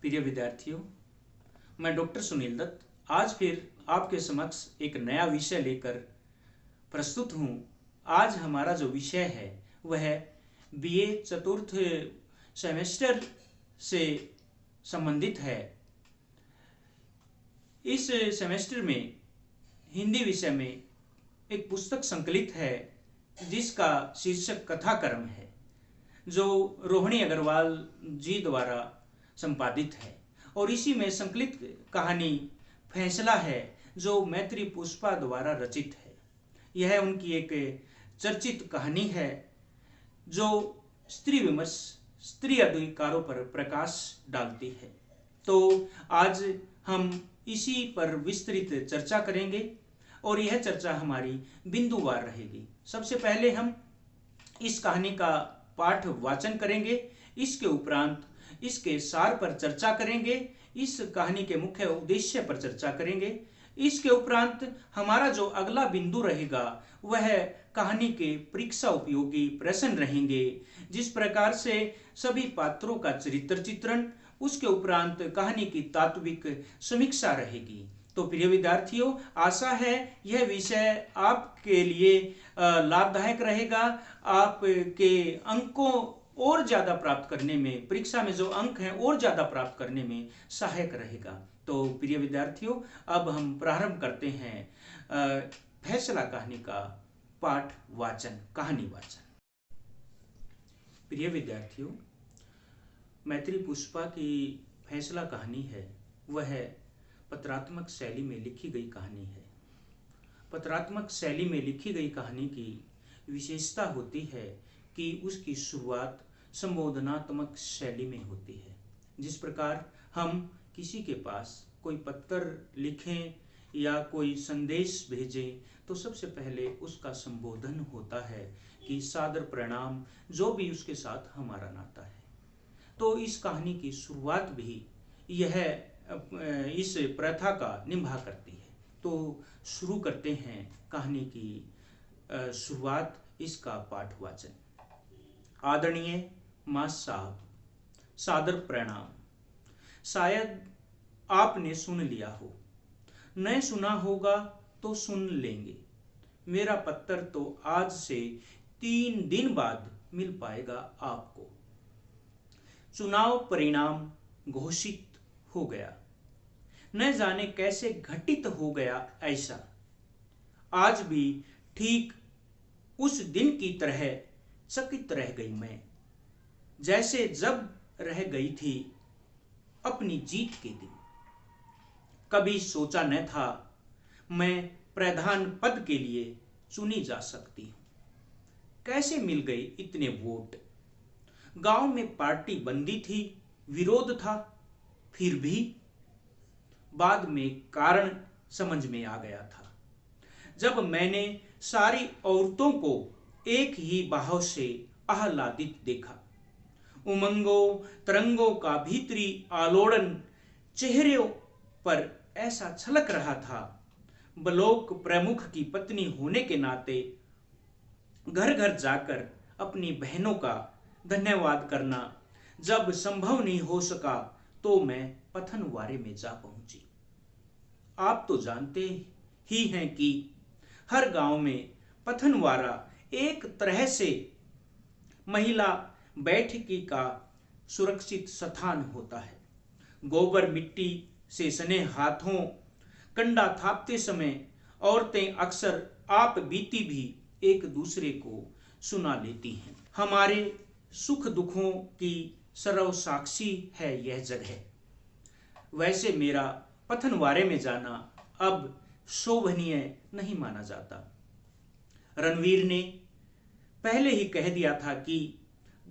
प्रिय विद्यार्थियों, मैं डॉक्टर सुनील दत्त आज फिर आपके समक्ष एक नया विषय लेकर प्रस्तुत हूँ। आज हमारा जो विषय है वह बीए चतुर्थ सेमेस्टर से संबंधित है। इस सेमेस्टर में हिंदी विषय में एक पुस्तक संकलित है जिसका शीर्षक कथाक्रम है, जो रोहिणी अग्रवाल जी द्वारा संपादित है। और इसी में संकलित कहानी फैसला है जो मैत्री पुष्पा द्वारा रचित है। यह उनकी एक चर्चित कहानी है जो स्त्री विमर्श, स्त्री अधिकारों पर प्रकाश डालती है। तो आज हम इसी पर विस्तृत चर्चा करेंगे और यह चर्चा हमारी बिंदुवार रहेगी। सबसे पहले हम इस कहानी का पाठ वाचन करेंगे, इसके उपरांत इसके सार पर चर्चा करेंगे, इस कहानी के मुख्य उद्देश्य पर चर्चा करेंगे। इसके उपरांत हमारा जो अगला बिंदु रहेगा वह कहानी के परीक्षा उपयोगी प्रश्न रहेंगे, जिस प्रकार से सभी पात्रों का चरित्र चित्रण, उसके उपरांत कहानी की तात्विक समीक्षा रहेगी। तो प्रिय विद्यार्थियों, आशा है यह विषय आपके लिए लाभदायक रहेगा, आपके अंकों और ज्यादा प्राप्त करने में, परीक्षा में जो अंक हैं और ज्यादा प्राप्त करने में सहायक रहेगा। तो प्रिय विद्यार्थियों, अब हम प्रारंभ करते हैं फैसला कहानी का पाठ वाचन, कहानी वाचन। प्रिय विद्यार्थियों, मैत्री पुष्पा की फैसला कहानी है वह पत्रात्मक शैली में लिखी गई कहानी है। पत्रात्मक शैली में लिखी गई कहानी की विशेषता होती है कि उसकी शुरुआत संबोधनात्मक शैली में होती है। जिस प्रकार हम किसी के पास कोई पत्र लिखें या कोई संदेश भेजें तो सबसे पहले उसका संबोधन होता है कि सादर प्रणाम, जो भी उसके साथ हमारा नाता है। तो इस कहानी की शुरुआत भी यह इस प्रथा का निभा करती है। तो शुरू करते हैं कहानी की शुरुआत, इसका पाठ वाचन। आदरणीय मां साहब, सादर प्रणाम। शायद आपने सुन लिया हो, नहीं सुना होगा तो सुन लेंगे। मेरा पत्र तो आज से 3 दिन बाद मिल पाएगा आपको। चुनाव परिणाम घोषित हो गया, न जाने कैसे घटित हो गया ऐसा। आज भी ठीक उस दिन की तरह चकित रह गई मैं, जैसे जब रह गई थी अपनी जीत के दिन। कभी सोचा न था मैं प्रधान पद के लिए चुनी जा सकती हूं। कैसे मिल गए इतने वोट? गांव में पार्टी बंदी थी, विरोध था, फिर भी बाद में कारण समझ में आ गया था जब मैंने सारी औरतों को एक ही बहाव से आह्लादित देखा। उमंगों तरंगों का भीतरी आलोड़न चेहरों पर ऐसा छलक रहा था। ब्लॉक प्रमुख की पत्नी होने के नाते घर घर जाकर अपनी बहनों का धन्यवाद करना जब संभव नहीं हो सका तो मैं पथनवारे में जा पहुंची। आप तो जानते ही हैं कि हर गांव में पथनवारा एक तरह से महिला बैठकी का सुरक्षित स्थान होता है। गोबर मिट्टी से सने हाथों कंडा थापते समय औरतें अक्सर आप बीती भी एक दूसरे को सुना लेती हैं। हमारे सुख दुखों की सर्व साक्षी है यह जगह। वैसे मेरा पथनवारे में जाना अब शोभनीय नहीं माना जाता। रणवीर ने पहले ही कह दिया था कि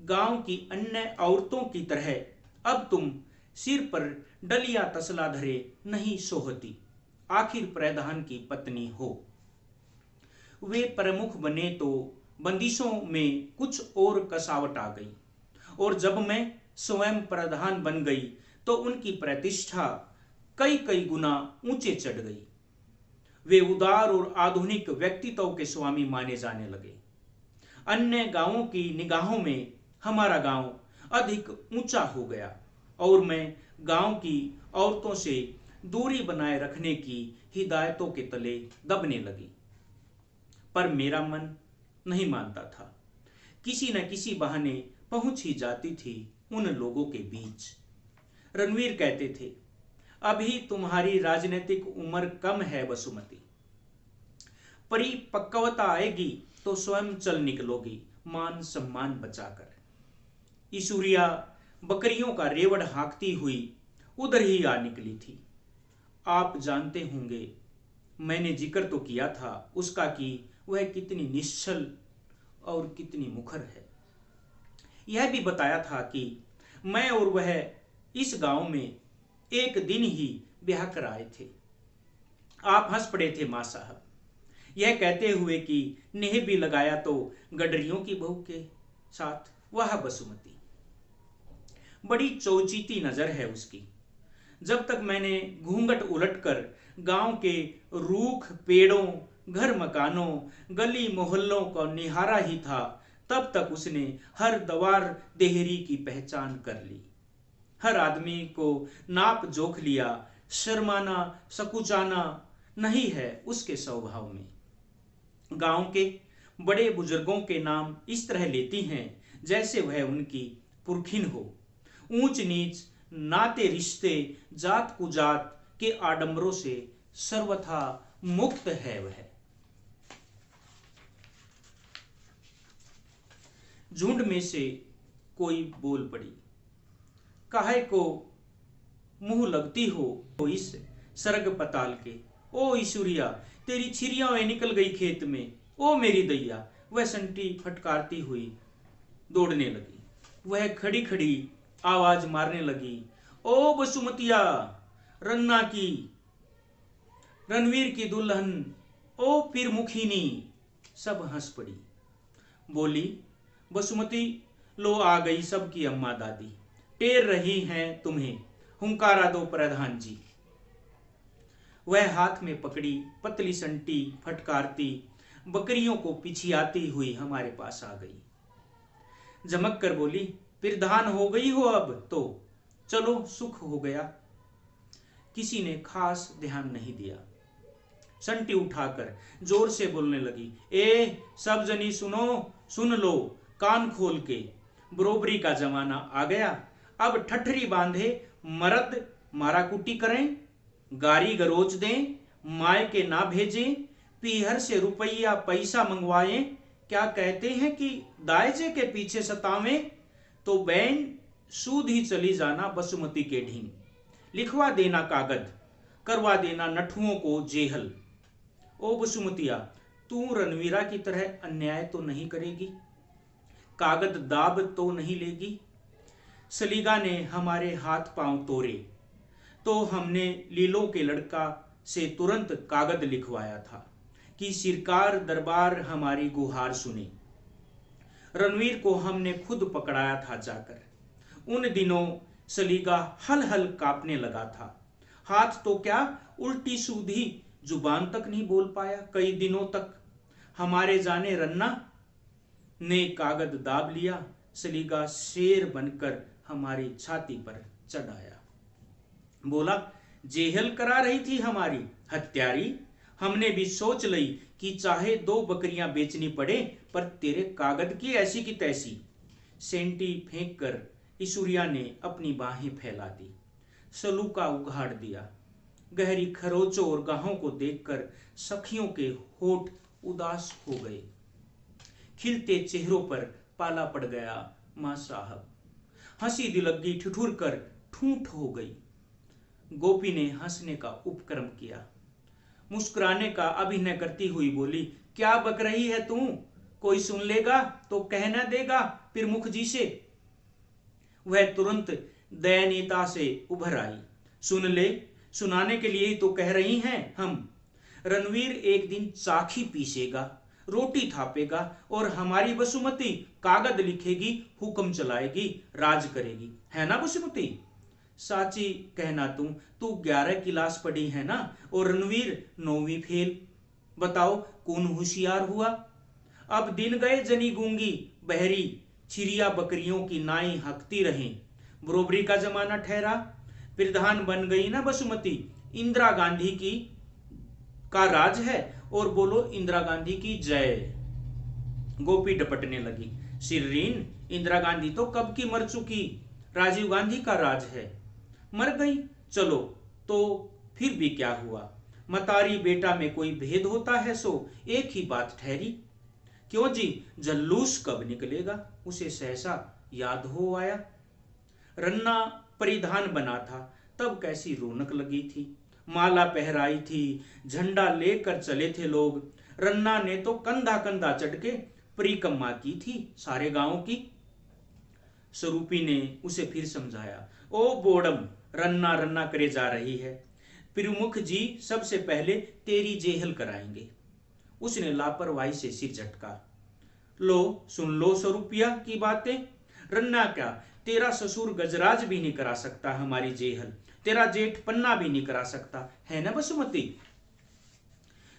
गांव की अन्य औरतों की तरह अब तुम सिर पर डलिया तसला धरे नहीं सोहती, आखिर प्रधान की पत्नी हो। वे प्रमुख बने तो बंदिशों में कुछ और कसावट आ गई, और जब मैं स्वयं प्रधान बन गई तो उनकी प्रतिष्ठा कई कई गुना ऊंचे चढ़ गई। वे उदार और आधुनिक व्यक्तित्व के स्वामी माने जाने लगे। अन्य गांवों की निगाहों में हमारा गांव अधिक ऊंचा हो गया और मैं गांव की औरतों से दूरी बनाए रखने की हिदायतों के तले दबने लगी। पर मेरा मन नहीं मानता था। किसी न किसी बहाने पहुंच ही जाती थी उन लोगों के बीच। रणवीर कहते थे, अभी तुम्हारी राजनीतिक उम्र कम है वसुमती, परिपक्वता आएगी तो स्वयं चल निकलोगी मान सम्मान बचाकर। ईश्वरिया बकरियों का रेवड़ हाँकती हुई उधर ही आ निकली थी। आप जानते होंगे, मैंने जिक्र तो किया था उसका कि वह कितनी निश्चल और कितनी मुखर है। यह भी बताया था कि मैं और वह इस गांव में एक दिन ही ब्याह कर आए थे। आप हंस पड़े थे मां साहब, यह कहते हुए कि नेह भी लगाया तो गडरियों की बहू के साथ। वह वसुमती बड़ी चौचीती नजर है उसकी। जब तक मैंने घूंघट उलटकर गांव के रूख पेड़ों, घर मकानों, गली मोहल्लों को निहारा ही था, तब तक उसने हर दवार देहरी की पहचान कर ली। हर आदमी को नाप जोख लिया। शर्माना सकुचाना नहीं है उसके स्वभाव में। गांव के बड़े बुजुर्गों के नाम इस तरह लेती हैं जैसे वह उनकी पुरखिन हो। ऊंच नीच, नाते रिश्ते, जात कुजात के आडंबरों से सर्वथा मुक्त है वह। झुंड में से कोई बोल पड़ी, काहे को मुंह लगती हो इस सरग पताल के। ओ ईश्वरिया, तेरी छिरियां निकल गई खेत में। ओ मेरी दैया। वह संटी फटकारती हुई दौड़ने लगी। वह खड़ी खड़ी आवाज मारने लगी, ओ बसुमतिया, रन्ना की, रणवीर की दुल्हन, ओ फिर मुखिनी। सब हंस पड़ी। बोली, बसुमती, लो आ गई सबकी अम्मा दादी, टेर रही हैं तुम्हें, हुंकारा दो प्रधान जी। वह हाथ में पकड़ी पतली संटी फटकारती बकरियों को पिछियाती हुई हमारे पास आ गई। झमक कर बोली, प्रधान हो गई हो अब तो, चलो सुख हो गया। किसी ने खास ध्यान नहीं दिया। संटी उठाकर जोर से बोलने लगी, ए सब जनी सुनो, सुन लो कान खोल के, बरोबरी का जमाना आ गया। अब ठठरी बांधे मर्द मारा कुटी करें, गारी गरोच दें, माय के ना भेजें, पीहर से रुपया पैसा मंगवाएं। क्या कहते हैं कि दायजे के पीछे सतावें, तो बैन सूद ही चली जाना बसुमती के ढींग। लिखवा देना कागज, करवा देना नठुओं को जेहल। ओ बसुमतिया, तू रणवीरा की तरह अन्याय तो नहीं करेगी, कागज दाब तो नहीं लेगी। सलीगा ने हमारे हाथ पांव तोड़े तो हमने लीलो के लड़का से तुरंत कागज लिखवाया था कि सरकार दरबार हमारी गुहार सुने। रणवीर को हमने खुद पकड़ाया था जाकर। उन दिनों सलीगा हल हल कांपने लगा था। हाथ तो क्या, उल्टी सूधी जुबान तक नहीं बोल पाया कई दिनों तक। हमारे जाने रन्ना ने कागज दाब लिया। सलीगा शेर बनकर हमारी छाती पर चढ़ आया। बोला, जेहल करा रही थी हमारी हत्यारी। हमने भी सोच लई कि चाहे 2 बकरियां बेचनी पड़े, पर तेरे कागज की ऐसी की तैसी। सेंटी फेंक कर ईश्वरिया ने अपनी बाहें फैला दी, सलूका उघाड़ दिया। गहरी खरोचों और गाहों को देखकर सखियों के होठ उदास हो गए। खिलते चेहरों पर पाला पड़ गया। मां साहब हंसी दिलगी ठिठुर कर ठूंठ हो गई। गोपी ने हंसने का उपक्रम किया, मुस्कुराने का अभिनय करती हुई बोली, क्या बक रही है तू, कोई सुन लेगा तो कहना देगा फिर मुख जी से। वह तुरंत दयनीयता से उभर आई। सुन ले, सुनाने के लिए ही तो कह रही हैं हम। रणवीर एक दिन चाखी पीसेगा, रोटी थापेगा और हमारी बसुमती कागज लिखेगी, हुक्म चलाएगी, राज करेगी, है ना बसुमती? साची कहना तू 11 क्लास पढ़ी है ना, और रणवीर 9वीं फेल। बताओ कौन होशियार हुआ? अब दिन गए जनी गूंगी बहरी, छिरिया बकरियों की नाई हकती रहें, बरोबरी का जमाना ठहरा। प्रधान बन गई ना बसुमती, इंदिरा गांधी की का राज है, और बोलो इंदिरा गांधी की जय। गोपी डपटने लगी। शिरीन, इंदिरा गांधी तो कब की मर चुकी, राजीव गांधी का राज है। मर गई, चलो तो फिर भी क्या हुआ, मतारी बेटा में कोई भेद होता है, सो एक ही बात ठहरी। क्यों जी, जल्लूस कब निकलेगा, उसे सहसा याद हो आया। रन्ना परिधान बना था तब कैसी रौनक लगी थी, माला पहराई थी, झंडा लेकर चले थे लोग। रन्ना ने तो कंधा कंधा चढ़ के परिक्रमा की थी सारे गांव की। स्वरूपी ने उसे फिर समझाया। ओ बोडम, रन्ना रन्ना करे जा रही है, प्रमुख जी सबसे पहले तेरी जेहल कराएंगे। उसने लापरवाही से सिर झटका। लो सुन लो स्वरूपिया की बातें, रन्ना क्या तेरा ससुर गजराज भी नहीं करा सकता हमारी जेहल, तेरा जेठ पन्ना भी नहीं करा सकता, है ना बसुमती।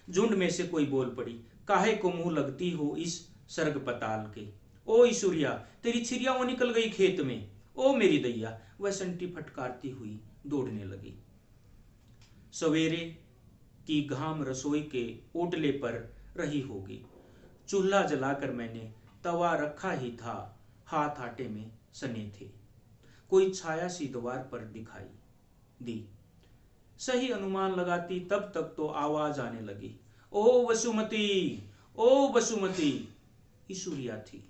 झुंड में से कोई बोल पड़ी। काहे को मुंह लगती हो इस सर्ग पताल के, ओ ईश्वरिया तेरी छिरिया वो निकल गई खेत में, ओ मेरी दैया। वह संटी फटकारती हुई दौड़ने लगी। सवेरे की घाम रसोई के ओटले पर रही होगी। चूल्हा जलाकर मैंने तवा रखा ही था, हाथ आटे में सने थे। कोई छाया सी द्वार पर दिखाई दी। सही अनुमान लगाती तब तक तो आवाज आने लगी। ओ वसुमती, ओ वसुमती। ईश्वरिया थी।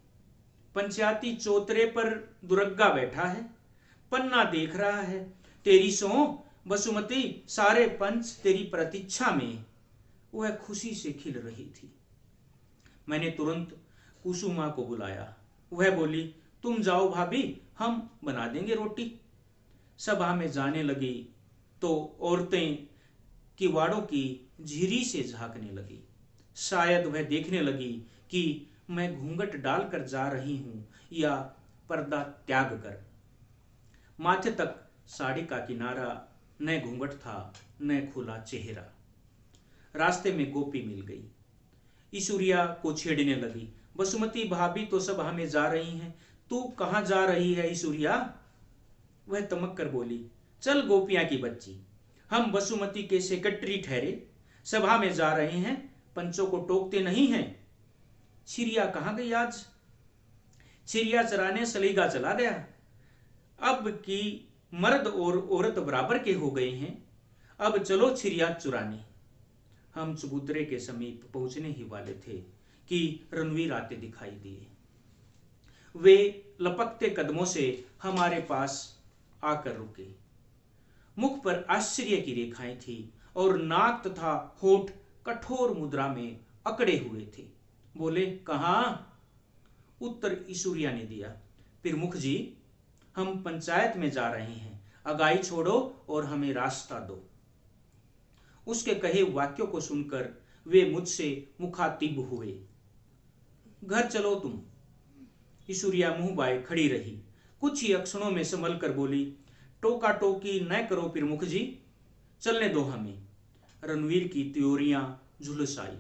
पंचायती चौतरे पर दुर्गा बैठा है, पन्ना देख रहा है। तेरी सो वसुमती, सारे पंच तेरी प्रतीक्षा में। वह खुशी से खिल रही थी। मैंने तुरंत कुसुमा को बुलाया। वह बोली, तुम जाओ भाभी, हम बना देंगे रोटी। सभा में जाने लगी तो औरतें किवाड़ों की झिरी से झांकने लगी। शायद वह देखने लगी कि मैं घूंघट डालकर जा रही हूं या पर्दा त्याग कर। माथे तक साड़ी का किनारा, न घूंघट था न खुला चेहरा। रास्ते में गोपी मिल गई। ईश्वरिया को छेड़ने लगी। बसुमती भाभी तो सब हमें जा रही हैं, तू कहां जा रही है ईश्वरिया। वह तमक कर बोली, चल गोपिया की बच्ची, हम बसुमती के सेक्रेटरी ठहरे, सभा में जा रहे हैं, पंचों को टोकते नहीं हैं। छिरिया कहां गई आज। छिरिया चराने सलीगा चला गया। अब की मर्द और औरत बराबर के हो गए हैं, अब चलो छिरिया चुराने। हम चबूतरे के समीप पहुंचने ही वाले थे कि रणवीर आते दिखाई दिए। वे लपकते कदमों से हमारे पास आकर रुके। मुख पर आश्चर्य की रेखाएं थी और नाक तथा होठ कठोर मुद्रा में अकड़े हुए थे। बोले, कहां। उत्तर ईश्वरिया ने दिया, प्रमुख जी, हम पंचायत में जा रहे हैं, अगाई छोड़ो और हमें रास्ता दो। उसके कहे वाक्यों को सुनकर वे मुझसे मुखातिब हुए। घर चलो तुम। ईश्वरिया मुंह बाए खड़ी रही। कुछ ही अक्षणों में संभल कर बोली, टोका टोकी न करो प्रमुख जी, चलने दो हमें। रणवीर की त्योरियां झुलस आई।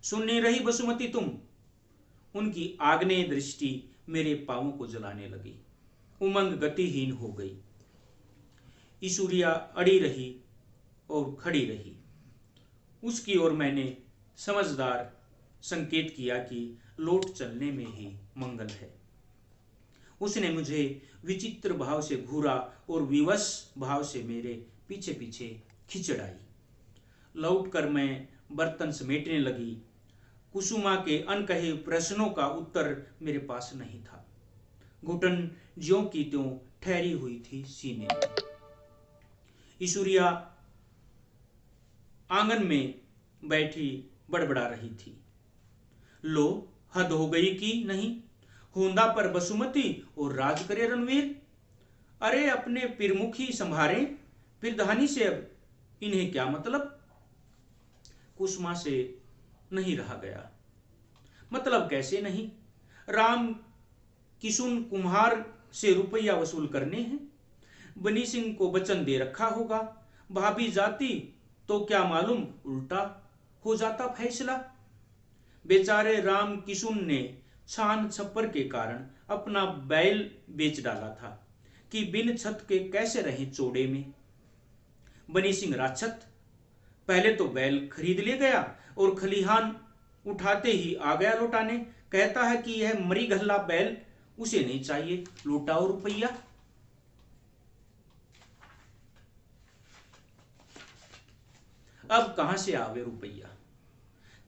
सुन नहीं रही बसुमती तुम। उनकी आग्नेय दृष्टि मेरे पांवों को जलाने लगी। उमंग गतिहीन हो गई। ईश्वरिया अड़ी रही और खड़ी रही। उसकी ओर मैंने समझदार संकेत किया कि लौट चलने में ही मंगल है। उसने मुझे विचित्र भाव से घूरा और विवश भाव से मेरे पीछे पीछे खिंचड़ाई। लौटकर मैं बर्तन समेटने लगी। कुसुमा के अनकहे प्रश्नों का उत्तर मेरे पास नहीं था। घुटन ज्यों की त्यों ठहरी हुई थी सीने में। ईश्वरिया आंगन में बैठी बड़बड़ा रही थी। लो, हद हो गई कि नहीं, होंदा पर बसुमती और राज करे रणवीर। अरे अपने प्रमुखी संभारे, प्रधानी से अब इन्हें क्या मतलब। कुसुमा से नहीं रहा गया। मतलब कैसे नहीं, राम किशुन कुम्हार से रुपया वसूल करने हैं, बनी सिंह को वचन दे रखा होगा। भाभी जाती तो क्या मालूम उल्टा हो जाता फैसला। बेचारे राम किशुन ने छान छप्पर के कारण अपना बैल बेच डाला था। कि बिन छत के कैसे रहे चौड़े में। बनी सिंह राक्षत पहले तो बैल खरीद ले गया और खलिहान उठाते ही आ गया लौटाने। कहता है कि यह मरी घल्ला बैल उसे नहीं चाहिए, लौटाओ रुपया। अब कहां से आवे रुपया?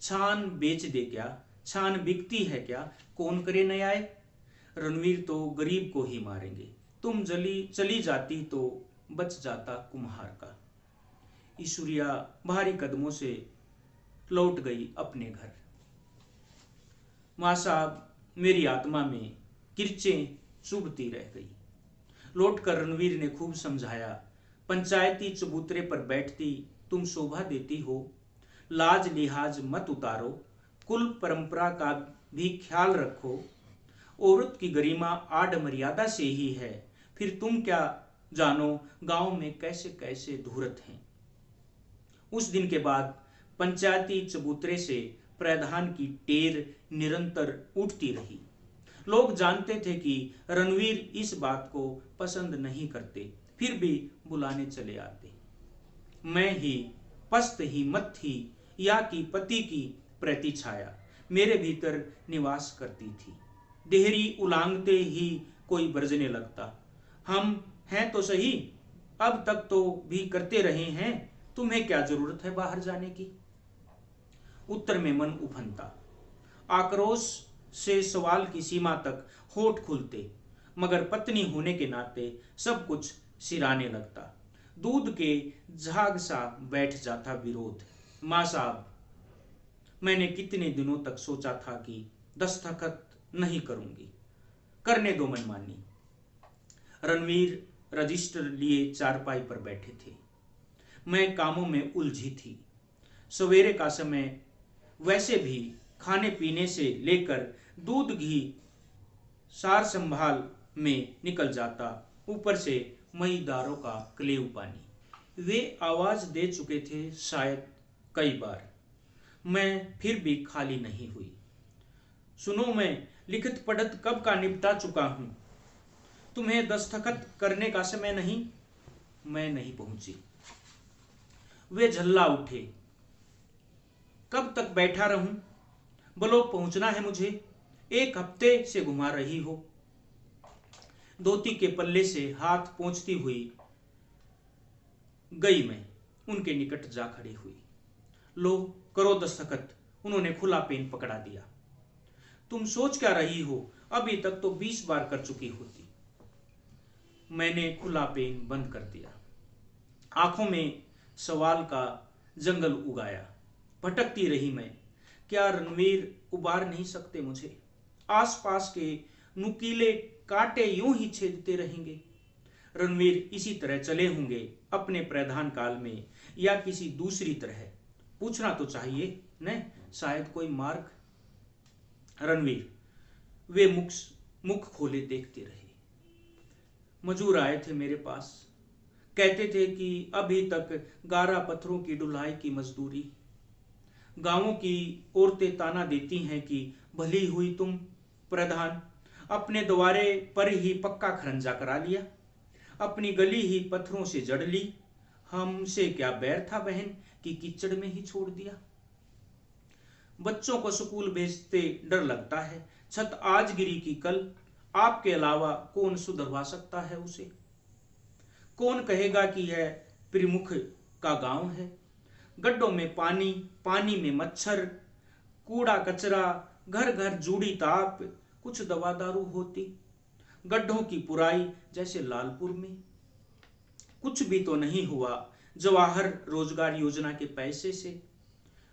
छान बेच दे क्या? छान बिकती है क्या? कौन करे न्याय? रणवीर तो गरीब को ही मारेंगे। तुम चली जाती तो बच जाता कुम्हार का। ईश्वरिया भारी कदमों से लौट गई अपने घर। माँ साहब मेरी आत्मा में किरचें चुभती रह गई। लौटकर रणवीर ने खूब समझाया, पंचायती चबूतरे पर बैठती तुम शोभा देती हो, लाज लिहाज मत उतारो, कुल परंपरा का भी ख्याल रखो। औरत की गरिमा आड़ मर्यादा से ही है, फिर तुम क्या जानो गांव में कैसे कैसे धूर्त हैं। उस दिन के बाद पंचायती चबूतरे से प्रधान की टेर निरंतर उठती रही। लोग जानते थे कि रणवीर इस बात को पसंद नहीं करते, फिर भी बुलाने चले आते। मैं ही पस्त ही मत ही या कि पति की प्रतिछाया मेरे भीतर निवास करती थी। देहरी उलांगते ही कोई बरसने लगता, हम हैं तो सही, अब तक तो भी करते रहे हैं, तुम्हें क्या जरूरत है बाहर जाने की। उत्तर में मन उफनता, आक्रोश से सवाल की सीमा तक होठ खुलते, मगर पत्नी होने के नाते सब कुछ सिराने लगता। दूध के झाग सा बैठ जाता विरोध। माँ साहब मैंने कितने दिनों तक सोचा था कि दस्तखत नहीं करूंगी, करने दो मनमानी। रणवीर रजिस्टर लिए चारपाई पर बैठे थे। मैं कामों में उलझी थी। सवेरे का समय वैसे भी खाने पीने से लेकर दूध घी सार संभाल में निकल जाता, ऊपर से मईदारों का कलेव पानी। वे आवाज दे चुके थे शायद कई बार, मैं फिर भी खाली नहीं हुई। सुनो, मैं लिखित पढ़त कब का निपटा चुका हूं, तुम्हें दस्तखत करने का समय नहीं। मैं नहीं पहुंची। वे झल्ला उठे, कब तक बैठा रहूं? बोलो पहुंचना है मुझे, 1 हफ्ते से घुमा रही हो। धोती के पल्ले से हाथ पोंछती हुई गई। मैं उनके निकट जा खड़ी हुई। लो करो दस्तखत। उन्होंने खुला पेन पकड़ा दिया। तुम सोच क्या रही हो, अभी तक तो 20 बार कर चुकी होती। मैंने खुला पेन बंद कर दिया। आंखों में सवाल का जंगल उगाया। भटकती रही मैं। क्या रणवीर उबार नहीं सकते मुझे? आसपास के नुकीले कांटे यूं ही छेदते रहेंगे। रणवीर इसी तरह चले होंगे अपने प्रधान काल में, या किसी दूसरी तरह। पूछना तो चाहिए न, शायद कोई मार्ग। रणवीर, वे मुख खोले देखते रहे। मजूर आए थे मेरे पास, कहते थे कि अभी तक 11 पत्थरों की ढुलाई की मजदूरी। गांवों की औरतें ताना देती हैं कि भली हुई तुम प्रधान, अपने द्वारे पर ही पक्का खरंजा करा लिया, अपनी गली ही पत्थरों से जड़ ली। हमसे क्या बैर था बहन कि कीचड़ में ही छोड़ दिया। बच्चों को स्कूल भेजते डर लगता है। छत आज गिरी की कल, आपके अलावा कौन सुधरवा सकता है उसे? कौन कहेगा कि यह प्रमुख का गांव है? गड्ढों में पानी, पानी में मच्छर, कूड़ा कचरा, घर घर जूड़ी ताप, कुछ दवा दारू होती। गड्ढों की पुराई जैसे लालपुर में। कुछ भी तो नहीं हुआ जवाहर रोजगार योजना के पैसे से।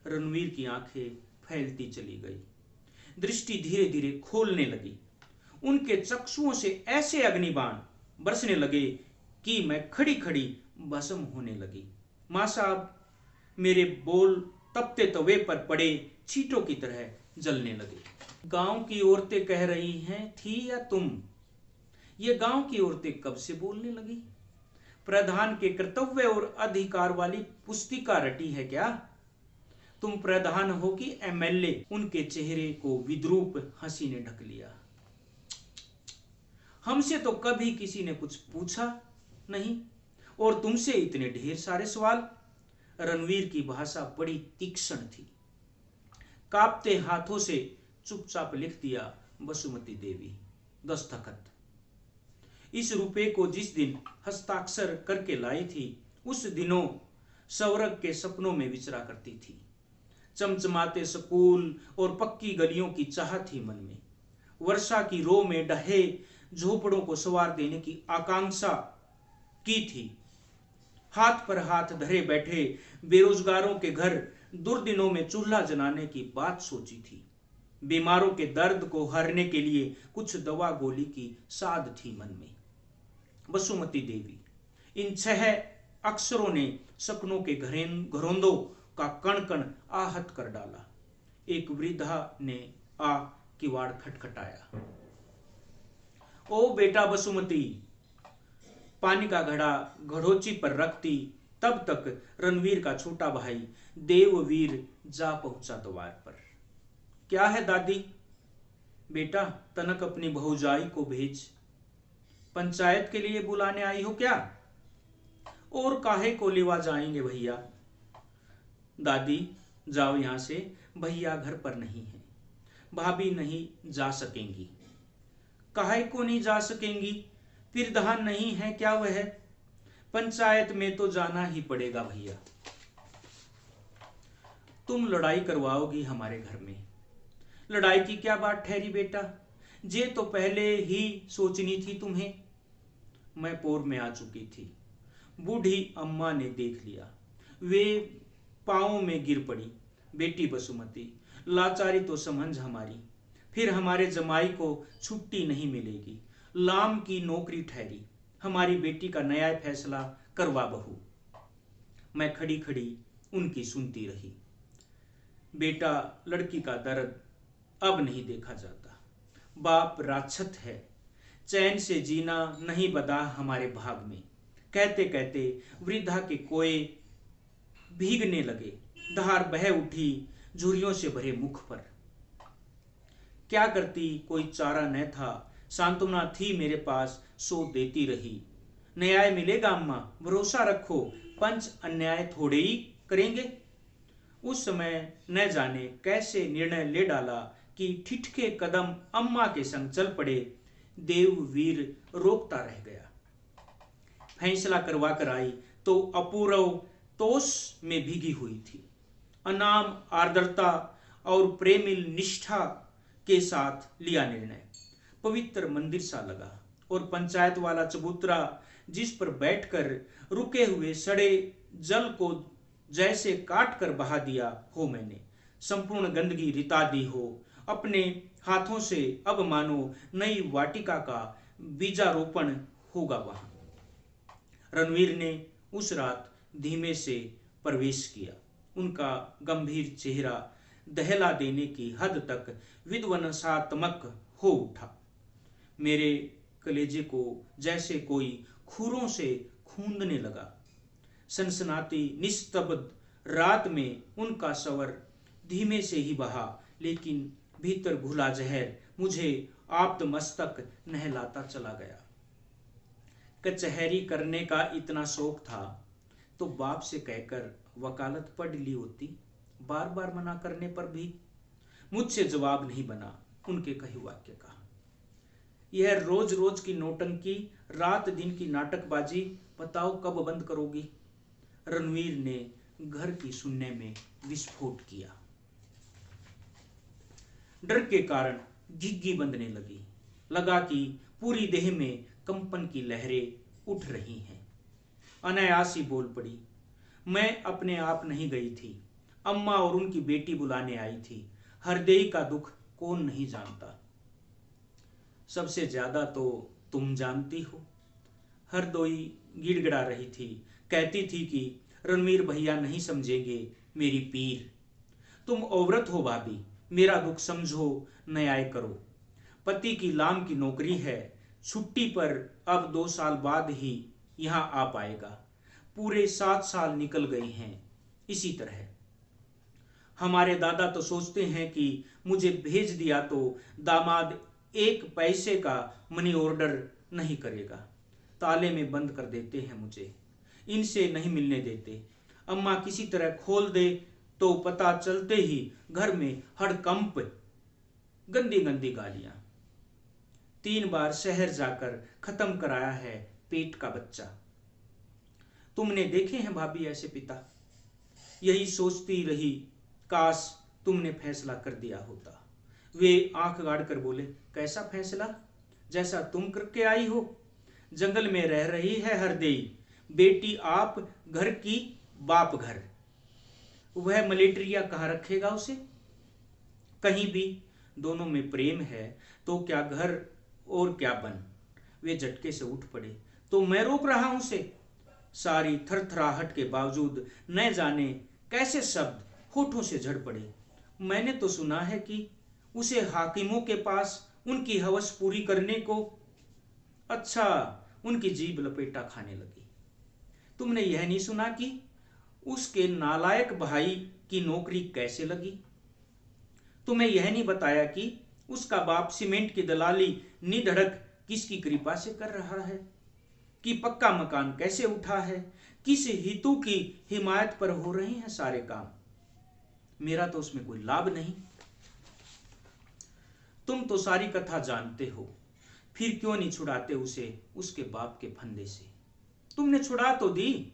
रणवीर की आंखें फैलती चली गई, दृष्टि धीरे धीरे खोलने लगी। उनके चक्षुओं से ऐसे अग्निबाण बरसने लगे कि मैं खड़ी खड़ी भस्म होने लगी। माँ साहब मेरे बोल तपते तवे पर पड़े छींटों की तरह जलने लगे। गांव की औरतें कह रही हैं थी या तुम? ये गांव की औरतें कब से बोलने लगी? प्रधान के कर्तव्य और अधिकार वाली पुस्तिका रटी है क्या? तुम प्रधान हो कि एमएलए? उनके चेहरे को विद्रूप हंसी ने ढक लिया। हमसे तो कभी किसी ने कुछ पूछा नहीं, और तुमसे इतने ढेर सारे सवाल। रणवीर की भाषा बड़ी तीक्ष्ण थी। कांपते हाथों से चुपचाप लिख दिया, बसुमती देवी। दस्तखत। इस रुपए को जिस दिन हस्ताक्षर करके लाई थी, उस दिनों सौरभ के सपनों में विचरा करती थी। चमचमाते स्कूल और पक्की गलियों की चाह थी मन में। वर्षा की रो में ढहे झोपड़ों को सवार देने की आकांक्षा की थी। हाथ पर हाथ धरे बैठे बेरोजगारों के घर दुर्दिनों में चूल्हा जलाने की बात सोची थी। बीमारों के दर्द को हरने के लिए कुछ दवा गोली की साध थी मन में। बसुमती देवी, इन 6 अक्षरों ने सपनों के घरोंदों का कण कण आहत कर डाला। एक वृद्धा ने आ किवाड़ खटखटाया। ओ बेटा बसुमती। पानी का घड़ा घड़ोची पर रखती तब तक रणवीर का छोटा भाई देववीर जा पहुंचा द्वार पर। क्या है दादी? बेटा, तनक अपनी भौजाई को भेज। पंचायत के लिए बुलाने आई हो क्या? और काहे को लेवा जाएंगे भैया? दादी, जाओ यहां से, भैया घर पर नहीं है। भाभी नहीं जा सकेंगी। काहे को नहीं जा सकेंगी? फिर धान नहीं है क्या वह? पंचायत में तो जाना ही पड़ेगा भैया। तुम लड़ाई करवाओगी हमारे घर में। लड़ाई की क्या बात ठहरी बेटा? जे तो पहले ही सोचनी थी तुम्हें। मैं पोर में आ चुकी थी। बूढ़ी अम्मा ने देख लिया। वे पांवों में गिर पड़ी। बेटी बसुमती, लाचारी तो समझ हमारी। फिर हमारे जमाई को छुट्टी नहीं मिलेगी। लाम की नौकरी ठहरी। हमारी बेटी का नया फैसला करवा बहू। मैं खड़ी खड़ी उनकी सुनती रही। बेटा, लड़की का दर्द अब नहीं देखा जाता। बाप राक्षस है। चैन से जीना नहीं बदा हमारे भाग में। कहते कहते वृद्धा के कोए भीगने लगे। धार बह उठी झुर्रियों से भरे मुख पर। क्या करती, कोई चारा न था। सांत्वना थी मेरे पास, सो देती रही। न्याय मिलेगा अम्मा, भरोसा रखो। पंच अन्याय थोड़े ही करेंगे। उस समय न जाने कैसे निर्णय ले डाला कि ठिठके कदम अम्मा के संग चल पड़े। देववीर रोकता रह गया। फैसला करवा कर आई तो अपूर्व तोष में भीगी हुई थी। अनाम आर्द्रता और प्रेमिल निष्ठा के साथ लिया निर्णय। पवित्र मंदिर सा लगा। और पंचायत वाला चबूतरा जिस पर बैठकर रुके हुए सड़े जल को जैसे काट कर बहा दिया हो मैंने, संपूर्ण गंदगी रिता दी हो अपने हाथों से। अब मानो नई वाटिका का बीजारोपण होगा वहां। रणवीर ने उस रात धीमे से प्रवेश किया। उनका गंभीर चेहरा दहला देने की हद तक विध्वंसात्मक हो उठा। मेरे कलेजे को जैसे कोई खुरों से खूंदने लगा। सनसनाती निस्तब्ध रात में उनका स्वर धीमे से ही बहा, लेकिन भीतर घुला जहर मुझे आप्त मस्तक नहलाता चला गया। कचहरी करने का इतना शौक था तो बाप से कहकर वकालत पढ़ ली होती। बार बार मना करने पर भी मुझसे जवाब नहीं बना उनके कहे वाक्य का। यह रोज रोज की नौटंकी, रात दिन की नाटकबाजी, बताओ कब बंद करोगी? रणवीर ने घर की सुनने में विस्फोट किया। डर के कारण घिग्गी बंधने लगा कि पूरी देह में कंपन की लहरें उठ रही हैं। अनायास ही बोल पड़ी, मैं अपने आप नहीं गई थी। अम्मा और उनकी बेटी बुलाने आई थी। हृदय का दुख कौन नहीं जानता। सबसे ज्यादा तो तुम जानती हो। हरदोई गिड़गिड़ा रही थी। कहती थी कि रणवीर भैया नहीं समझेंगे मेरी पीर। तुम औरत हो भाभी, मेरा दुख समझो, न्याय करो। पति की लाम की नौकरी है। छुट्टी पर अब 2 साल बाद ही यहां आ पाएगा। पूरे 7 साल निकल गए हैं इसी तरह। हमारे दादा तो सोचते हैं कि मुझे भेज दिया तो दामाद 1 पैसे का मनी ऑर्डर नहीं करेगा। ताले में बंद कर देते हैं मुझे, इनसे नहीं मिलने देते। अम्मा किसी तरह खोल दे तो पता चलते ही घर में हड़कंप, गंदी गंदी गालियां। 3 बार शहर जाकर खत्म कराया है पेट का बच्चा। तुमने देखे हैं भाभी ऐसे पिता? यही सोचती रही, काश तुमने फैसला कर दिया होता। वे आंख गाड़ कर बोले, कैसा फैसला? जैसा तुम करके आई हो। जंगल में रह रही है हरदेई, बेटी आप घर की बाप घर। वह मलेट्रिया कहाँ रखेगा उसे? कहीं भी। दोनों में प्रेम है तो क्या घर और क्या बन। वे झटके से उठ पड़े। तो मैं रोक रहा हूं उसे? सारी थरथराहट के बावजूद न जाने कैसे शब्द होठों से झड़ पड़े। मैंने तो सुना है कि उसे हाकिमों के पास उनकी हवस पूरी करने को। अच्छा, उनकी जीभ लपेटा खाने लगी। तुमने यह नहीं सुना कि उसके नालायक भाई की नौकरी कैसे लगी? तुम्हें यह नहीं बताया कि उसका बाप सीमेंट की दलाली निधड़क किसकी कृपा से कर रहा है, कि पक्का मकान कैसे उठा है, किस हितू की हिमायत पर हो रहे हैं सारे काम। मेरा तो उसमें कोई लाभ नहीं। तुम तो सारी कथा जानते हो, फिर क्यों नहीं छुड़ाते उसे उसके बाप के फंदे से? तुमने छुड़ा तो दी।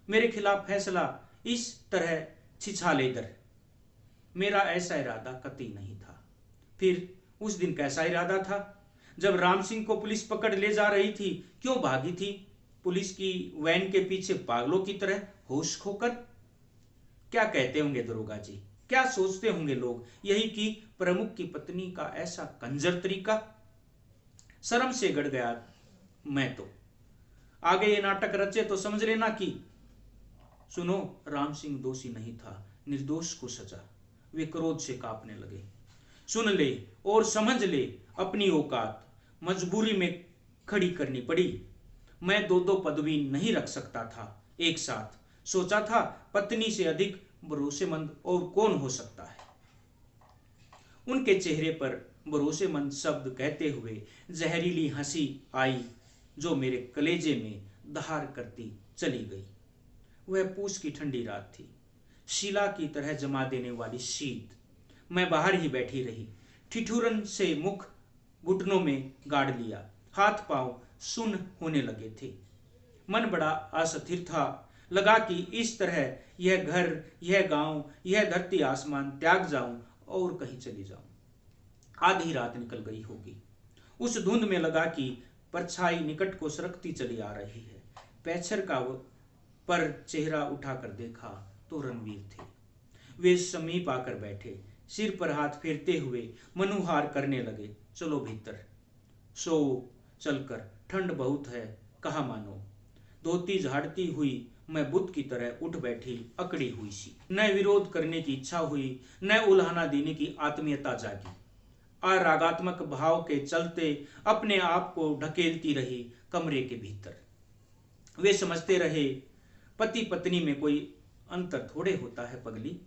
मेरे खिलाफ फैसला इस तरह छिछाले दर। मेरा ऐसा इरादा कतई नहीं था। फिर उस दिन कैसा इरादा था जब राम सिंह को पुलिस पकड़ ले जा रही थी? क्यों भागी थी पुलिस की वैन के पीछे पागलों की तरह होश खोकर? क्या कहते होंगे दरोगा जी, क्या सोचते होंगे लोग? यही कि प्रमुख की पत्नी का ऐसा कंजर तरीका। शर्म से गड़ गया मैं तो। आगे ये नाटक रचे तो समझ लेना कि सुनो, राम सिंह दोषी नहीं था, निर्दोष को सजा। वे क्रोध से कांपने लगे। सुन ले और समझ ले अपनी औकात। मजबूरी में खड़ी करनी पड़ी। मैं 2 पदवी नहीं रख सकता था एक साथ। सोचा था पत्नी से अधिक भरोसेमंद और कौन हो सकता है। उनके चेहरे पर भरोसेमंद शब्द कहते हुए जहरीली हंसी आई जो मेरे कलेजे में दहाड़ करती चली गई। वह पूस की ठंडी रात थी, शिला की तरह जमा देने वाली शीत। मैं बाहर ही बैठी रही, ठिठुरन से मुख घुटनों में गाड़ लिया। हाथ पांव सुन्न होने लगे थे। मन बड़ा अस्थिर था। लगा कि इस तरह यह घर, यह गांव, यह धरती आसमान त्याग जाऊं और कहीं चली जाऊं। आधी रात निकल गई होगी। उस धुंध में लगा कि परछाई निकट को सरकती चली आ रही है। पैछर का पर चेहरा उठाकर देखा तो रणवीर थे। वे समीप आकर बैठे, सिर पर हाथ फेरते हुए मनुहार करने लगे। चलो भीतर सो चलकर, ठंड बहुत है, कहा मानो। धोती झाड़ती हुई मैं बुद्ध की तरह उठ बैठी, अकड़ी हुई सी। न विरोध करने की इच्छा हुई, न उल्हाना देने की आत्मीयता जागी। अरागात्मक भाव के चलते अपने आप को ढकेलती रही कमरे के भीतर। वे समझते रहे पति पत्नी में कोई अंतर थोड़े होता है पगली।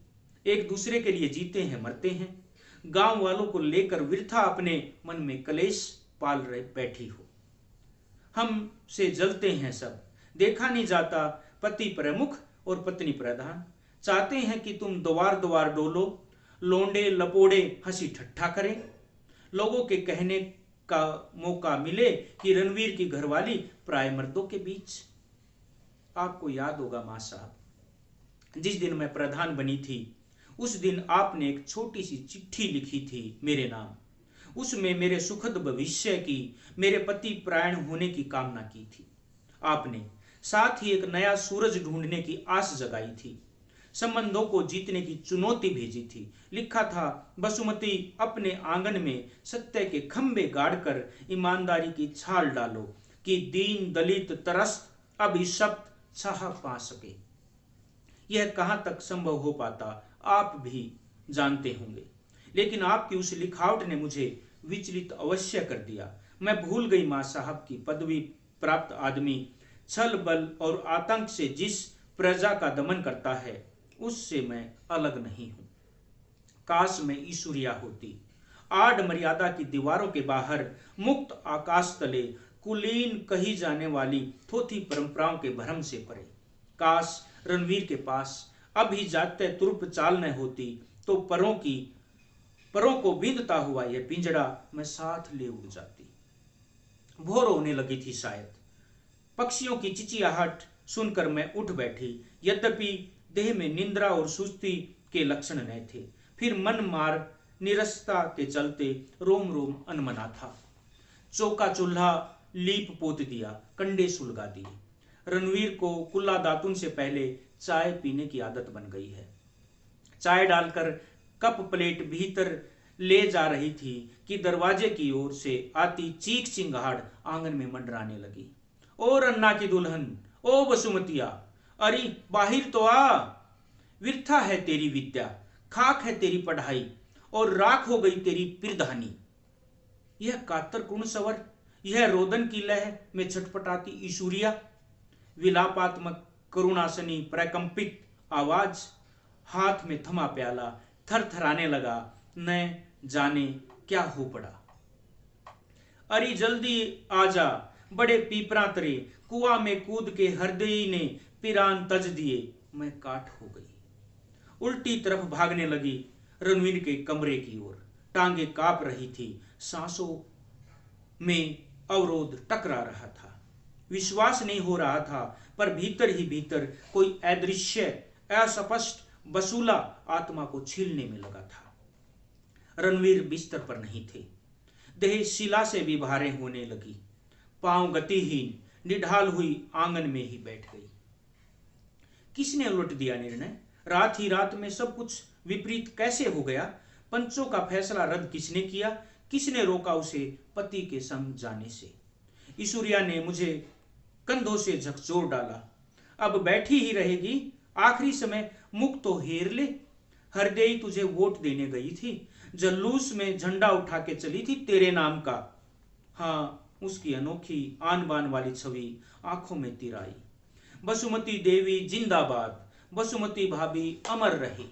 एक दूसरे के लिए जीते हैं, मरते हैं। गांव वालों को लेकर वृथा अपने मन में कलेश पाल रहे बैठी हो। हम से जलते हैं सब, देखा नहीं जाता पति प्रमुख और पत्नी प्रधान। चाहते हैं कि तुम द्वार द्वार डोलो, लोंडे लपोड़े हंसी ठट्ठा करें। लोगों के कहने का मौका मिले कि रणवीर की घरवाली प्राय मर्दों के बीच। आपको याद होगा मां साहब, जिस दिन मैं प्रधान बनी थी उस दिन आपने एक छोटी सी चिट्ठी लिखी थी मेरे नाम। उसमें मेरे सुखद भविष्य की, मेरे पति प्राण होने की कामना की थी आपने। साथ ही एक नया सूरज ढूंढने की आस जगाई थी। संबंधों को जीतने की चुनौती भेजी थी। लिखा था, बसुमती अपने आंगन में सत्य के खंभे गाड़कर ईमानदारी की छाल डालो कि दीन दलित त्रस्त अभिशप्त छाह पा सके। यह कहां तक संभव हो पाता आप भी जानते होंगे, लेकिन आपकी उस लिखावट ने मुझे विचलित अवश्य कर दिया। मैं भूल गई मां साहब की पदवी प्राप्त आदमी छल बल और आतंक से जिस प्रजा का दमन करता है उससे मैं अलग नहीं हूं। काश मैं ईश्वरिया होती, आड़ मर्यादा की दीवारों के बाहर मुक्त आकाश तले कुलीन कही जाने वाली थोथी परंपराओं के भ्रम से परे। काश रणवीर के पास अभी जाते तुर्प चाल न होती तो परों को बींधता हुआ यह पिंजड़ा मैं साथ ले उड़ जाती। भोर होने लगी थी शायद। पक्षियों की चिचियाहट सुनकर मैं उठ बैठी। यद्यपि देह में निंद्रा और सुस्ती के लक्षण न थे, फिर मन मार निरसता के चलते रोम रोम अनमना था। चौका चूल्हा लीप पोत दिया, कंडे सुलगा दिए। रणवीर को कुल्ला दातुन से पहले चाय पीने की आदत बन गई है। चाय डालकर कप प्लेट भीतर ले जा रही थी कि दरवाजे की ओर से आती चीख चिंगाड़ आंगन में मंडराने लगी। ओ रन्ना की दुल्हन, ओ बसुमतिया, अरे बाहिर तो आ। व्यर्था है तेरी विद्या, खाक है तेरी पढ़ाई और राख हो गई तेरी पिरधानी। यह कातर कुण सवर, यह रोदन की लह में छटपटाती ईशुरिया। विलापात्मक करुणासनी प्रकंपित आवाज, हाथ में थमा प्याला थर थराने लगा, न जाने क्या हो पड़ा। अरे जल्दी आजा, बड़े पीपरा तरे कुआ में कूद के हरदई ने पिरान तज दिए, मैं काट हो गई। उल्टी तरफ भागने लगी रणवीर के कमरे की ओर। टांगे कांप रही थी, सांसों में अवरोध टकरा रहा था। विश्वास नहीं हो रहा था, पर भीतर ही भीतर कोई अदृश्य अस्पष्ट बसूला आत्मा को छीलने में लगा था। रणवीर बिस्तर पर नहीं थे। देह शिला से भी भारे होने लगी। पांव गतिहीन निढाल हुई आंगन में ही बैठ गई। किसने उलट दिया निर्णय? रात ही रात में सब कुछ विपरीत कैसे हो गया? पंचों का फैसला रद्द किसने किया? किसने रोका उसे पति के संग जाने से? ईश्वरिया ने मुझे कंधों से झकझोर डाला। अब बैठी ही रहेगी? आखिरी समय मुख तो हेर ले। हरदेई तुझे वोट देने गई थी, जल्लूस में झंडा उठा के चली थी तेरे नाम का। हाँ, उसकी अनोखी आन बान वाली छवि आंखों में तिर आई। बसुमती देवी जिंदाबाद, बसुमती भाभी अमर रहे।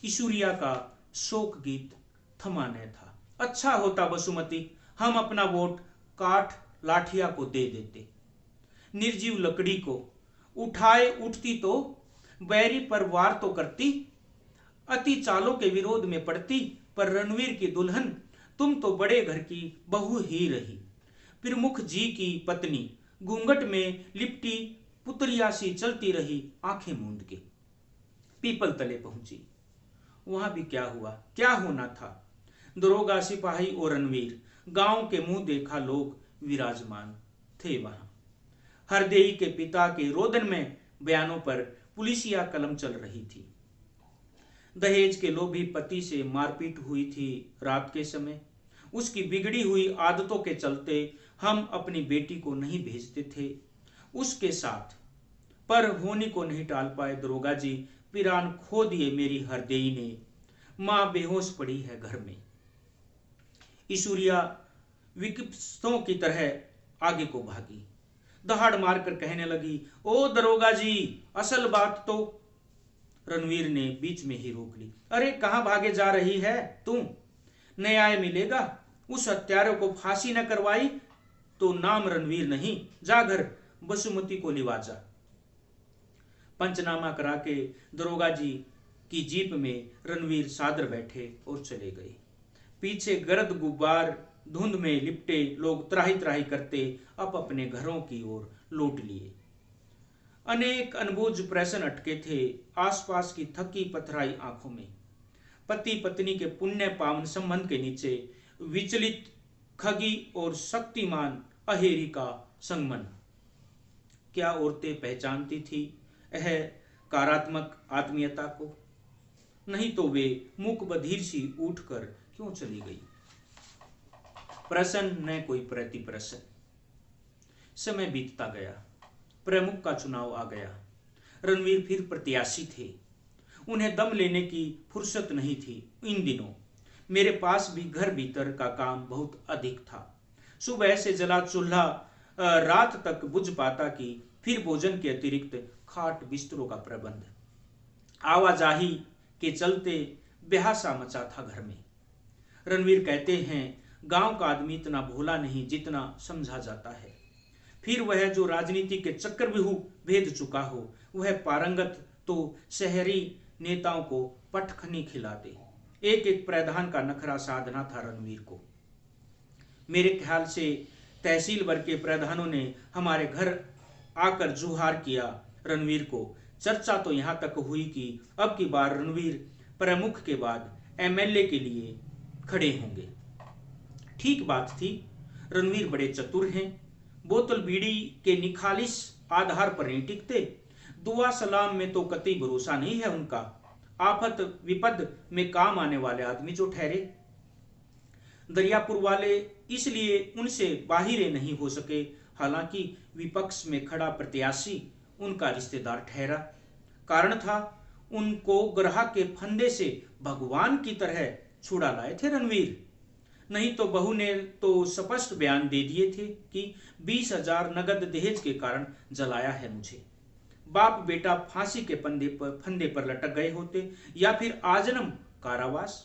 ईश्वरिया का शोक गीत थमा न था। अच्छा होता बसुमती, हम अपना वोट काठ लाठिया को दे देते। निर्जीव लकड़ी को उठाए उठती तो बैरी पर वार तो करती। अति चालों के विरोध में पड़ती, पर रणवीर की दुल्हन तुम तो बड़े घर की बहू ही रही। प्रमुख जी की पत्नी घूंघट में लिपटी पुतरिया सी चलती रही आंखें मूंद के। पीपल तले पहुंची। वहां भी क्या हुआ, क्या होना था? दरोगा, सिपाही और रणवीर, गांव के मुंह देखा लोग विराजमान थे वहां। हरदेई के पिता के रोदन में बयानों पर पुलिसिया कलम चल रही थी। दहेज के लोभी पति से मारपीट हुई थी रात के समय। उसकी बिगड़ी हुई आदतों के चलते हम अपनी बेटी को नहीं भेजते थे उसके साथ, पर होनी को नहीं टाल पाए दरोगा जी। पिरान खो दिए मेरी हरदेई ने। मां बेहोश पड़ी है घर में। ईश्वरिया विक्षिप्तों की तरह आगे को भागी। दहाड़ मारकर कहने लगी, ओ दरोगा जी, असल बात तो। रणवीर ने बीच में ही रोक ली। अरे कहां भागे जा रही है तू? न्याय मिलेगा। उस हत्यारे को फांसी न करवाई तो नाम रणवीर नहीं। जा घर बसुमती को लिवा जा। पंचनामा करा के दरोगा जी की जीप में रणवीर सादर बैठे और चले गए। पीछे गर्द गुब्बार धुंध में लिपटे लोग त्राही त्राही करते अब अपने घरों की ओर लौट लिए। अनेक अनबूझ प्रश्न अटके थे आसपास की थकी पथराई आंखों में। पति पत्नी के पुण्य पावन संबंध के नीचे विचलित खगी और शक्तिमान अहेरी का संगमन। क्या औरतें पहचानती थी यह कारात्मक आत्मीयता को? नहीं तो वे मुख बधिर सी उठकर क्यों चली गई? प्रश्न न कोई प्रति प्रश्न। समय बीतता गया। प्रमुख का चुनाव आ गया। रणवीर फिर प्रत्याशी थे। उन्हें दम लेने की फुर्सत नहीं थी। इन दिनों मेरे पास भी घर भीतर का काम बहुत अधिक था। सुबह से जला चूल्हा रात तक बुझ पाता कि फिर भोजन के अतिरिक्त खाट बिस्तरों का प्रबंध। आवाजाही के चलते बेहासा मचा था घर में। रणवीर कहते हैं, गांव का आदमी इतना भोला नहीं जितना समझा जाता है। फिर वह जो राजनीति के चक्रव्यूह भेद चुका हो, वह पारंगत तो शहरी नेताओं को पटखनी खिला दे। एक एक प्रधान का नखरा साधना था रणवीर को। मेरे ख्याल से तहसील वर्ग के प्रधानों ने हमारे घर आकर जुहार किया रणवीर को। चर्चा तो यहाँ तक हुई कि अब की बार रणवीर प्रमुख के बाद एमएलए के लिए खड़े होंगे। ठीक बात थी। रणवीर बड़े चतुर हैं, बोतल बीड़ी के निखालिस आधार पर नहीं टिकते। दुआ सलाम में तो कतई भरोसा नहीं है उनका। आफत विपद में काम आने वाले आदमी जो ठहरे। दरियापुर वाले इसलिए उनसे बाहिरे नहीं हो सके, हालांकि विपक्ष में खड़ा प्रत्याशी उनका रिश्तेदार ठहरा। कारण था, उनको ग्राहक के फंदे से भगवान की तरह छुड़ा लाए थे रणवीर। नहीं तो बहू ने तो स्पष्ट बयान दे दिए थे कि 20,000 नगद दहेज के कारण जलाया है मुझे। बाप बेटा फांसी के फंदे पर लटक गए होते या फिर आजन्म कारावास।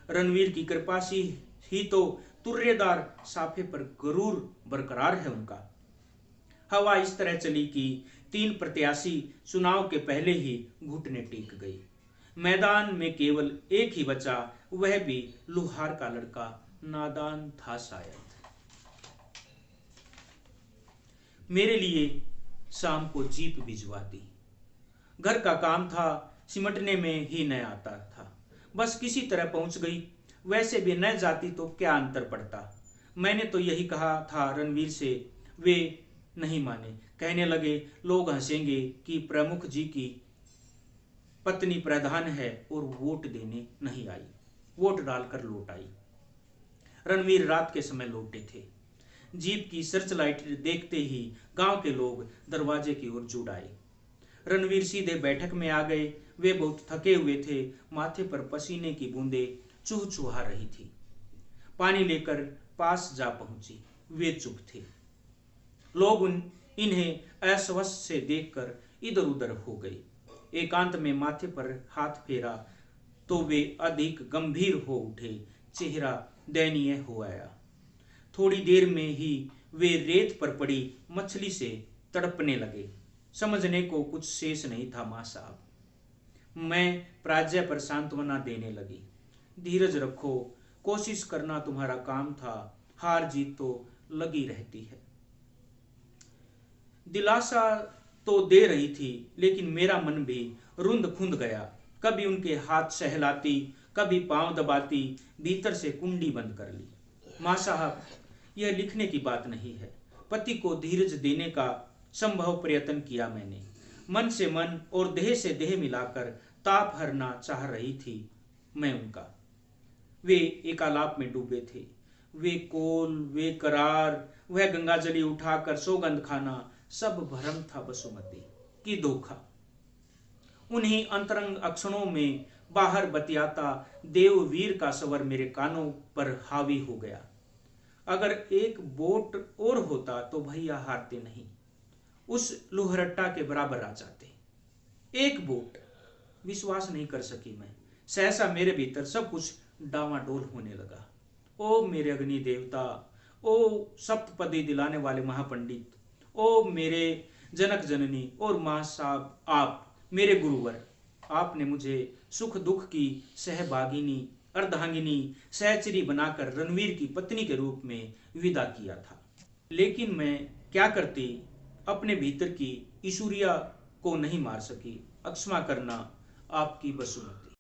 रणवीर की कृपा से ही तो तुर्रेदार साफे पर गरूर बरकरार है उनका। हवा इस तरह चली कि 3 प्रत्याशी चुनाव के पहले ही घुटने टेक गई। मैदान में केवल एक ही बचा, वह भी लुहार का लड़का, नादान था शायद। मेरे लिए शाम को जीप भिजवा दी। घर का काम था, सिमटने में ही न आता था। बस किसी तरह पहुंच गई। वैसे भी न जाती तो क्या अंतर पड़ता। मैंने तो यही कहा था रणवीर से, वे नहीं माने। कहने लगे, लोग हंसेंगे कि प्रमुख जी की पत्नी प्रधान है और वोट देने नहीं आई, वोट डालकर लौट आई। रणवीर रात के समय लौटे थे। जीप की सर्च लाइट देखते ही गांव के लोग दरवाजे की ओर जुड़ आए। रणवीर सीधे बैठक में आ गए। वे बहुत थके हुए थे, माथे पर पसीने की बूंदें चुहचुहा रही थी। पानी लेकर पास जा पहुंची। वे चुप थे। लोग इन्हें अस्वस्थ से देखकर इधर उधर हो गए। एकांत में माथे पर हाथ फेरा तो वे अधिक गंभीर हो उठे। चेहरा दयनीय हो आया। थोड़ी देर में ही वे रेत पर पड़ी मछली से तड़पने लगे। समझने को कुछ शेष नहीं था मां साहब। मैं पराजय पर सांत्वना देने लगी। धीरज रखो, कोशिश करना तुम्हारा काम था, हार जीत तो लगी रहती है। दिलासा तो दे रही थी, लेकिन मेरा मन भी रुंध खुंद गया। कभी उनके हाथ सहलाती, कभी पांव दबाती, भीतर से कुंडी बंद कर ली। मां साहब, यह लिखने की बात नहीं है। पति को धीरज देने का संभव प्रयत्न किया मैंने। मन से मन और देह से देह मिलाकर ताप हरना चाह रही थी मैं उनका। वे एकालाप में डूबे थे। वे कोल, वे करार, वह गंगाजली उठाकर सौगंध खाना, सब भ्रम था बसुमती की धोखा। उन्हीं अंतरंग अक्षणों में बाहर बतियाता देववीर का स्वर मेरे कानों पर हावी हो गया। अगर एक वोट और होता तो भैया हारते नहीं, उस लुहरट्टा के बराबर आ जाते। एक वोट। विश्वास नहीं कर सकी मैं। सहसा मेरे भीतर सब कुछ डावाडोल होने लगा। ओ मेरे अग्नि देवता, ओ सप्तपदी दिलाने वाले महापंडित, ओ मेरे जनक जननी और मां साहब, आप मेरे गुरुवर, आपने मुझे सुख दुख की सहभागिनी, अर्धांगिनी, सहचरी बनाकर रणवीर की पत्नी के रूप में विदा किया था। लेकिन मैं क्या करती, अपने भीतर की ईश्वरिया को नहीं मार सकी। अक्षमा करना आपकी बसुमती।